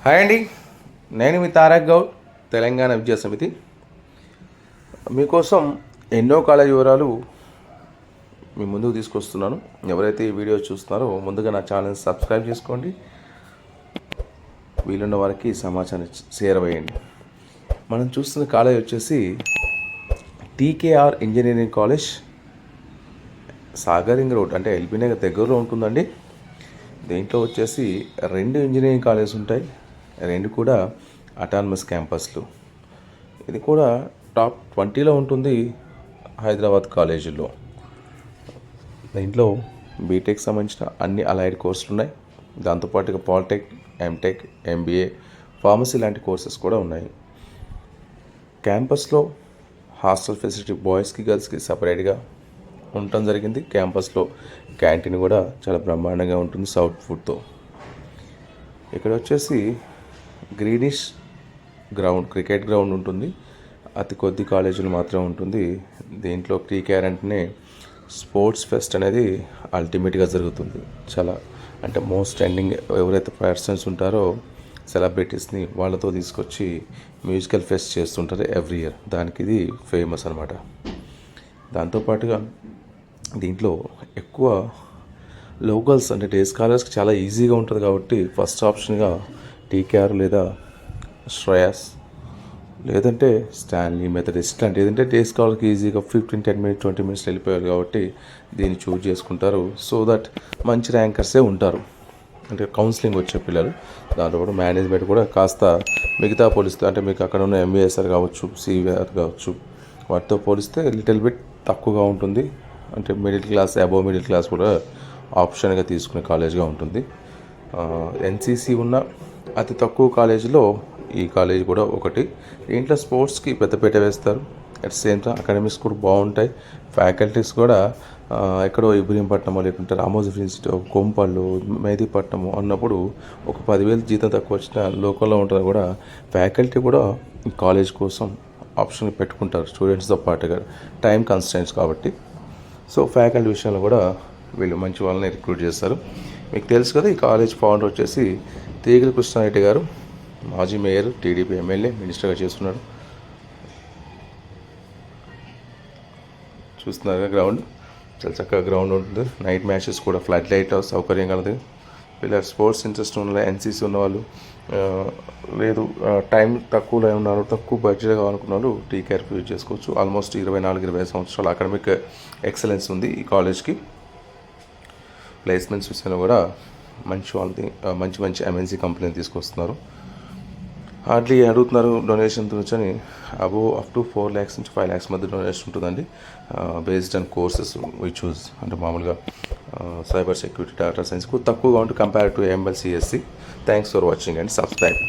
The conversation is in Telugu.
హాయ్ అండి, నేను మీ తారక్ గౌడ్, తెలంగాణ విద్యా సమితి. మీకోసం ఎన్నో కాలేజ్ వివరాలు మీ ముందుకు తీసుకొస్తున్నాను. ఎవరైతే ఈ వీడియో చూస్తున్నారో ముందుగా నా ఛానల్ సబ్స్క్రైబ్ చేసుకోండి. వీలున్న వారికి సమాచారం షేర్ అయ్యండి. మనం చూస్తున్న కాలేజ్ వచ్చేసి టీకేఆర్ ఇంజనీరింగ్ కాలేజ్, సాగరింగ్ రోడ్ అంటే ఎల్బీ నగర్ దగ్గరలో ఉంటుందండి. దీంట్లో వచ్చేసి 2 ఇంజనీరింగ్ కాలేజెస్ ఉంటాయి, 2 కూడా అటానమస్ క్యాంపస్లు. ఇది కూడా టాప్ 20లో ఉంటుంది హైదరాబాద్ కాలేజీల్లో. దీంట్లో బీటెక్ సంబంధించిన అన్ని అలైడ్ కోర్సులు ఉన్నాయి. దాంతోపాటుగా పాలిటెక్, ఎంటెక్, ఎంబీఏ, ఫార్మసీ లాంటి కోర్సెస్ కూడా ఉన్నాయి. క్యాంపస్లో హాస్టల్ ఫెసిలిటీ బాయ్స్కి గర్ల్స్కి సపరేట్గా ఉండటం జరిగింది. క్యాంపస్లో క్యాంటీన్ కూడా చాలా బ్రహ్మాండంగా ఉంటుంది సౌత్ ఫుడ్తో. ఇక్కడ వచ్చేసి గ్రీనిష్ గ్రౌండ్, క్రికెట్ గ్రౌండ్ ఉంటుంది. అతి కొద్ది కాలేజీలు మాత్రమే ఉంటుంది. దీంట్లో టీకేఆర్ అంటేనే స్పోర్ట్స్ ఫెస్ట్ అనేది అల్టిమేట్గా జరుగుతుంది. చాలా అంటే మోస్ట్ ట్రెండింగ్ ఎవరైతే పర్సన్స్ ఉంటారో సెలబ్రిటీస్ని వాళ్ళతో తీసుకొచ్చి మ్యూజికల్ ఫెస్ట్ చేస్తుంటారు ఎవ్రీ ఇయర్. దానికి ఇది ఫేమస్ అనమాట. దాంతోపాటుగా దీంట్లో ఎక్కువ లోకల్స్ అంటే డే స్కాలర్స్కి చాలా ఈజీగా ఉంటుంది కాబట్టి ఫస్ట్ ఆప్షన్గా టీకేఆర్ లేదా శ్రేయస్ లేదంటే స్టాన్లీ, మెథడిస్ట్ లాంటి ఏదంటే డే స్కాలర్కి ఈజీగా 15-10 మినిట్స్ 20 మినిట్స్ వెళ్ళిపోయారు కాబట్టి దీన్ని చూజ్ చేసుకుంటారు. సో దట్ మంచి ర్యాంకర్సే ఉంటారు, అంటే కౌన్సిలింగ్ వచ్చే పిల్లలు. దాంట్లో కూడా మేనేజ్మెంట్ కూడా కాస్త మిగతా పోలిస్తే అంటే మీకు అక్కడ ఉన్న ఎంబీఎస్ఆర్ కావచ్చు, సివిఆర్ కావచ్చు, వాటితో పోలిస్తే లిటిల్ బిట్ తక్కువగా ఉంటుంది. అంటే middle class, above middle class కూడా ఆప్షన్గా తీసుకునే కాలేజ్గా ఉంటుంది. ఎన్సీసీ ఉన్న అతి తక్కువ కాలేజీలో ఈ కాలేజ్ కూడా ఒకటి. దీంట్లో స్పోర్ట్స్కి పెద్దపీట వేస్తారు. అట్ సేమ్ టైం అకాడమిక్స్ కూడా బాగుంటాయి. ఫ్యాకల్టీస్ కూడా ఎక్కడో ఇబ్రహీంపట్నమో లేకుంటే రామోజీ ఇన్స్టిట్యూట్, కొంపళ్ళు, మెహదీపట్నము అన్నప్పుడు ఒక 10,000 జీతం తక్కువ వచ్చిన లోకల్లో ఉంటుంది కూడా ఫ్యాకల్టీ కూడా ఈ కాలేజ్ కోసం ఆప్షన్ పెట్టుకుంటారు స్టూడెంట్స్తో పాటుగా, టైం కన్స్టెంట్స్ కాబట్టి. సో ఫ్యాకల్టీ విషయంలో కూడా వీళ్ళు మంచి వాళ్ళని రిక్రూట్ చేస్తారు. మీకు తెలుసు కదా, ఈ కాలేజ్ ఫౌండర్ వచ్చేసి తీగల కృష్ణారెడ్డి గారు, మాజీ మేయర్, టీడీపీ ఎమ్మెల్యే, మినిస్టర్గా చేస్తున్నాడు. చూస్తున్నారు గ్రౌండ్ చాలా చక్కగా గ్రౌండ్ ఉంటుంది. నైట్ మ్యాచెస్ కూడా ఫ్లడ్ లైట్ సౌకర్యం కలదు. పిల్లలు స్పోర్ట్స్ ఇంట్రెస్ట్ ఉన్న ఎన్సీసీ ఉన్నవాళ్ళు, లేదు టైం తక్కువలో ఉన్నారు, తక్కువ బడ్జెట్ కావాలనుకున్న వాళ్ళు టీకేఆర్ యూజ్ చేసుకోవచ్చు. ఆల్మోస్ట్ 24-25 సంవత్సరాల అకాడమిక్ ఎక్సలెన్స్ ఉంది ఈ కాలేజ్కి. ప్లేస్మెంట్స్ విషయంలో కూడా మంచి వాళ్ళది, మంచి ఎంఎన్సీ కంపెనీని తీసుకొస్తున్నారు. హార్డ్లీ అడుగుతున్నారు డొనేషన్ వచ్చని అప్ టు 4 lakhs నుంచి 5 lakhs మధ్య డొనేషన్ ఉంటుందండి. Based on courses we choose. అంటే మామూలుగా సైబర్ సెక్యూరిటీ, డేటా సైన్స్ తక్కువగా ఉంటుంది compare to ML CSC. Thanks for watching and subscribe.